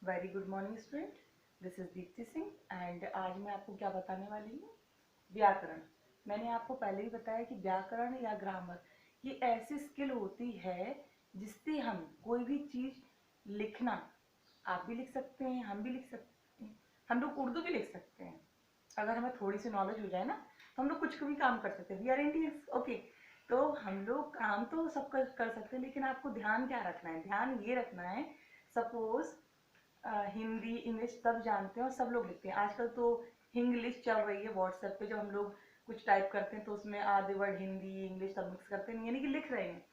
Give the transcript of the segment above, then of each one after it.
Very good morning student, this is Deepti Singh and आज मैं आपको क्या बताने वाली हूँ। व्याकरण। मैंने आपको पहले ही बताया कि व्याकरण या ग्रामर ये ऐसी स्किल होती है जिससे हम कोई भी चीज लिखना, आप भी लिख सकते हैं, हम भी लिख सकते हैं, हम लोग उर्दू भी लिख सकते हैं। अगर हमें थोड़ी सी नॉलेज हो जाए ना तो हम लोग कुछ भी काम कर सकते हैं। We are Indians, okay. तो हम लोग काम तो सब कर सकते हैं, लेकिन आपको ध्यान क्या रखना है? ध्यान ये रखना है, सपोज हिंदी इंग्लिश सब जानते हैं और सब लोग लिखते हैं। आजकल तो हिंग्लिश चल रही है व्हाट्सएप पे, जब हम लोग कुछ टाइप करते हैं तो उसमें आधे वर्ड हिंदी इंग्लिश सब मिक्स करते हैं, यानी कि लिख रहे हैं।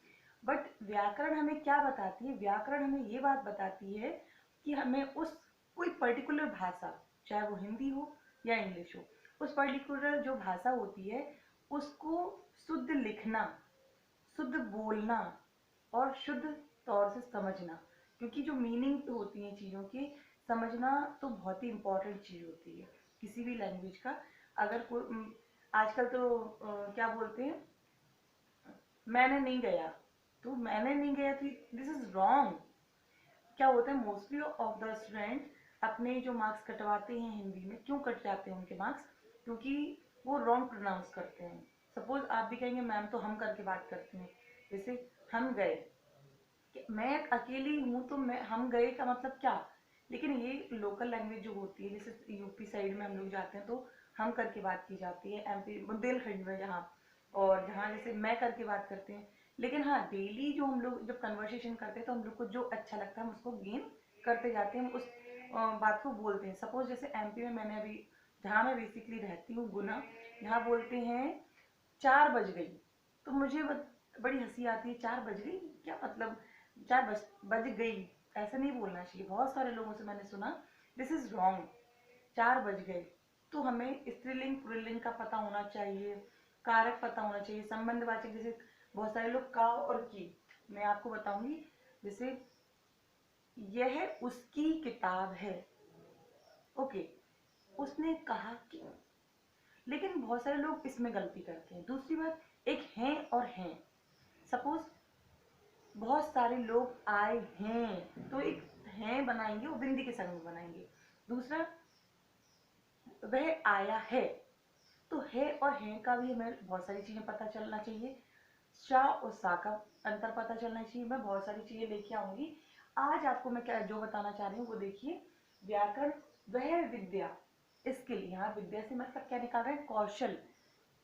बट व्याकरण हमें क्या बताती है? व्याकरण हमें ये बात बताती है कि हमें उस कोई पर्टिकुलर भाषा, चाहे वो हिंदी हो या इंग्लिश हो, उस पर्टिकुलर जो भाषा होती है उसको शुद्ध लिखना, शुद्ध बोलना और शुद्ध तौर से समझना। क्योंकि जो मीनिंग होती है चीज़ों की समझना तो बहुत ही इम्पोर्टेंट चीज़ होती है किसी भी लैंग्वेज का। अगर कोई आजकल तो क्या बोलते हैं, मैंने नहीं गया, तो मैंने नहीं गया थी, दिस इज रॉन्ग। क्या होता है, मोस्टली ऑफ द स्टूडेंट अपने जो मार्क्स कटवाते हैं हिंदी में, क्यों कट जाते हैं उनके मार्क्स? क्योंकि वो रॉन्ग प्रोनाउंस करते हैं। सपोज आप भी कहेंगे मैम तो हम करके बात करते हैं, जैसे हम गए, मैं अकेली हूँ तो मैं हम गए का मतलब क्या? लेकिन ये लोकल लैंग्वेज जो होती है, जैसे यूपी साइड में हम लोग जाते हैं तो हम करके बात की जाती है, एमपी बुंदेलखंड में जहाँ, और जहाँ जैसे मैं करके बात करते हैं। लेकिन हाँ, डेली जो हम लोग जब कन्वर्सेशन करते हैं तो हम लोग को जो अच्छा लगता है हम उसको गेन करते जाते हैं, हम उस बात को बोलते हैं। सपोज जैसे एमपी में मैंने अभी, जहाँ मैं बेसिकली रहती हूँ गुना, यहाँ बोलते हैं 4 बज गई, तो मुझे बड़ी हंसी आती है। 4 बज गई क्या मतलब? 4 बज गई ऐसे नहीं बोलना चाहिए। बहुत सारे लोगों से मैंने सुना, दिस इज रॉन्ग। 4 बज गए, तो हमें स्त्रीलिंग पुल्लिंग का पता होना चाहिए, कारक पता होना चाहिए, संबंधवाचक। जैसे बहुत सारे लोग का और की, मैं आपको बताऊंगी। जैसे यह उसकी किताब है, ओके, उसने कहा कि, लेकिन बहुत सारे लोग इसमें गलती करते हैं। दूसरी बात, एक हैं और हैं। सपोज बहुत सारे लोग आए हैं, तो एक हैं बनाएंगे, वो बिंदी के संग में बनाएंगे। दूसरा, वह आया है, तो है और हैं का भी हमें बहुत सारी चीजें पता चलना चाहिए। शा और सा का अंतर पता चलना चाहिए। मैं बहुत सारी चीजें लेके आऊंगी आज आपको। मैं क्या जो बताना चाह रही हूँ वो देखिए। व्याकरण वह विद्या, स्किल, यहाँ विद्या से मतलब क्या निकाल रहे हैं? कौशल।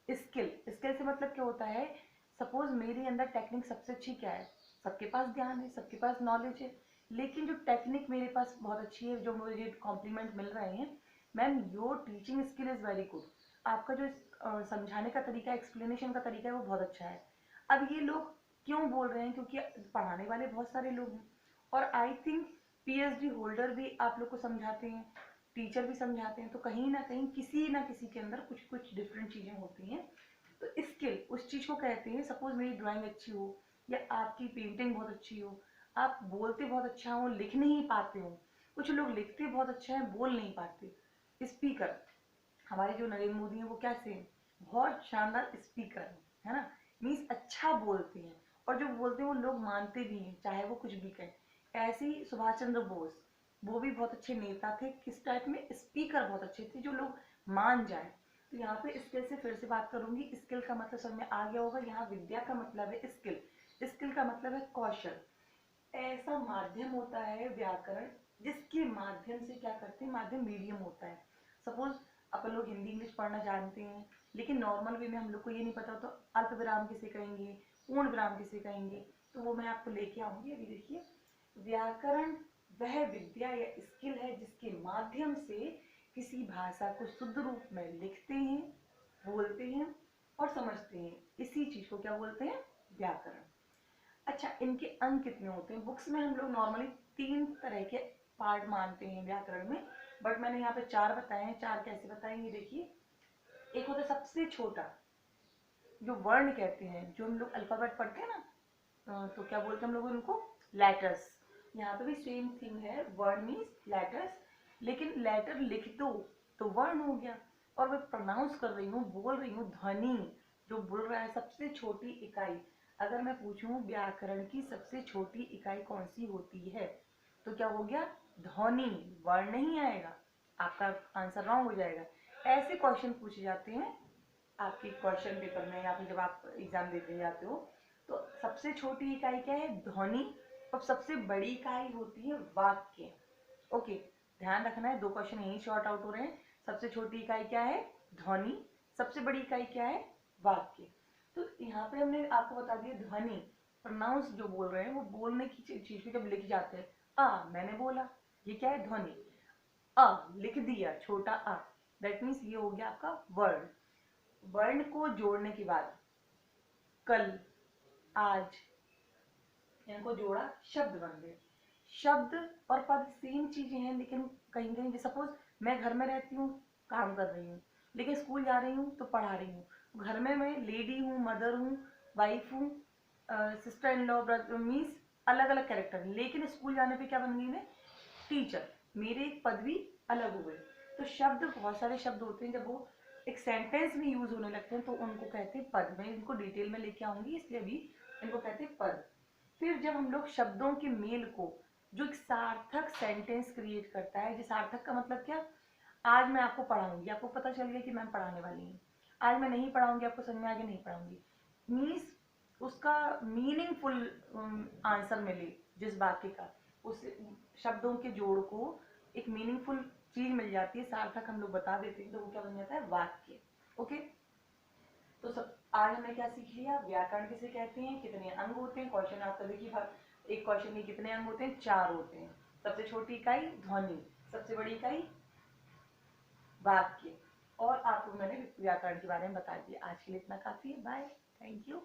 स्किल, स्किल से मतलब क्या होता है? सपोज मेरे अंदर टेक्निक सबसे अच्छी क्या है? सबके पास ज्ञान है, सबके पास नॉलेज है, लेकिन जो टेक्निक मेरे पास बहुत अच्छी है, जो मुझे कॉम्प्लीमेंट मिल रहे हैं, ma'am your teaching skill is very good. आपका जो समझाने का तरीका, एक्सप्लेनेशन का तरीका है वो बहुत अच्छा है। अब ये लोग क्यों बोल रहे हैं? क्योंकि पढ़ाने वाले बहुत सारे लोग हैं, और आई थिंक पीएचडी होल्डर भी आप लोग को समझाते हैं, टीचर भी समझाते हैं, तो कहीं ना किसी के अंदर कुछ कुछ डिफरेंट चीजें होती हैं। तो स्किल उस चीज को कहते हैं। सपोज मेरी ड्राइंग अच्छी हो या आपकी पेंटिंग बहुत अच्छी हो, आप बोलते बहुत अच्छा हो, लिख नहीं पाते हो। कुछ लोग लिखते बहुत अच्छा है, बोल नहीं पाते। स्पीकर, हमारे जो नरेंद्र मोदी हैं वो कैसे हैं? बहुत शानदार स्पीकर है ना, मीन्स अच्छा बोलते हैं, और जो बोलते हैं वो लोग मानते भी हैं, चाहे वो कुछ भी कहें। ऐसे ही सुभाष चंद्र बोस, वो भी बहुत अच्छे नेता थे। किस टाइप में? स्पीकर बहुत अच्छे थे, जो लोग मान जाए। तो यहाँ पे स्किल से फिर से बात करूंगी। स्किल का मतलब समझ में आ गया होगा। यहाँ विद्या का मतलब है स्किल, स्किल का मतलब है कौशल। ऐसा माध्यम होता है व्याकरण जिसके माध्यम से क्या करते हैं? माध्यम मीडियम होता है। सपोज अपन लोग हिंदी इंग्लिश पढ़ना जानते हैं, लेकिन नॉर्मल वे में हम लोग को ये नहीं पता, तो अल्प विराम किसे कहेंगे, पूर्ण विराम किसे कहेंगे, तो वो मैं आपको लेके आऊंगी। अभी देखिए, व्याकरण वह विद्या या स्किल है जिसके माध्यम से किसी भाषा को शुद्ध रूप में लिखते हैं, बोलते हैं और समझते हैं। इसी चीज को क्या बोलते हैं? व्याकरण। अच्छा, इनके अंक कितने होते हैं? बुक्स में हम लोग नॉर्मली 3 तरह के पार्ट मानते हैं व्याकरण में, बट मैंने यहाँ पे 4 बताए हैं। 4 कैसे बताएंगे देखिए। एक होता है सबसे छोटा, जो वर्ण कहते हैं, जो हम लोग अल्फाबेट पढ़ते हैं ना, तो क्या बोलते हैं हम लोग उनको? लेटर्स। यहाँ पे भी सेम थिंग है, वर्ण मीन्स लेटर्स, लेकिन लेटर लिख दो तो वर्ण हो गया, और मैं प्रोनाउंस कर रही हूँ, बोल रही हूँ, ध्वनि जो बोल रहा है। सबसे छोटी इकाई, अगर मैं पूछूं व्याकरण की सबसे छोटी इकाई कौन सी होती है, तो क्या हो गया? ध्वनि, वर्ण नहीं आएगा, आपका आंसर रॉन्ग हो जाएगा। ऐसे क्वेश्चन पूछे जाते हैं आपके क्वेश्चन पेपर में या फिर जब आप एग्जाम देते जाते हो। तो सबसे छोटी इकाई क्या है? ध्वनि। और सबसे बड़ी इकाई होती है वाक्य। ओके, ध्यान रखना है, दो क्वेश्चन यही शॉर्ट आउट हो रहे हैं। सबसे छोटी इकाई क्या है? ध्वनि। सबसे बड़ी इकाई क्या है? वाक्य। तो यहाँ पे हमने आपको बता दिया ध्वनि, प्रोनाउंस जो बोल रहे हैं वो बोलने की चीज को जब लिख जाते हैं, मैंने बोला, ये क्या है? ध्वनि। लिख दिया, छोटा दैट मीन्स ये हो गया आपका वर्ड। वर्ण को जोड़ने के बाद कल, आज, इनको जोड़ा, शब्द बन गए। शब्द और पद सेम चीजें हैं, लेकिन कहीं कहीं सपोज मैं घर में रहती हूँ, काम कर रही हूँ, लेकिन स्कूल जा रही हूँ तो पढ़ा रही हूँ। घर में मैं लेडी हूँ, मदर हूँ, वाइफ हूँ, sister in law, brother, means अलग अलग कैरेक्टर, लेकिन स्कूल जाने पे क्या बन गई मैं? टीचर। मेरे पद भी अलग हुए। तो शब्द, बहुत सारे शब्द होते हैं, जब वो एक सेंटेंस में यूज होने लगते हैं तो उनको कहते हैं पद। मैं इनको डिटेल में लेके आऊंगी, इसलिए अभी इनको कहते हैं पद। फिर जब हम लोग शब्दों के मेल को, जो एक सार्थक सेंटेंस क्रिएट करता है, जो सार्थक का मतलब क्या? आज मैं आपको पढ़ाऊंगी, आपको पता चल गया कि मैं पढ़ाने वाली हूँ। आज मैं नहीं पढ़ाऊंगी, आपको समझ में आगे नहीं पढ़ाऊंगी, मीन्स उसका मीनिंगफुल आंसर मिले जिस वाक्य का, उस शब्दों के जोड़ को एक मीनिंगफुल चीज मिल जाती है, सार्थक हम लोग बता देते हैं, तो वो क्या बन जाता है? वाक्य। ओके, तो सब आज हमने क्या सीख लिया? व्याकरण किसे कहते हैं, कितने अंग होते हैं। क्वेश्चन आपका देखिए, एक क्वेश्चन में कितने अंग होते हैं? 4 होते हैं। सबसे छोटी इकाई ध्वनि, सबसे बड़ी इकाई वाक्य, और आपको मैंने व्याकरण के बारे में बता दिया। आज के लिए इतना काफी है। Bye, thank you.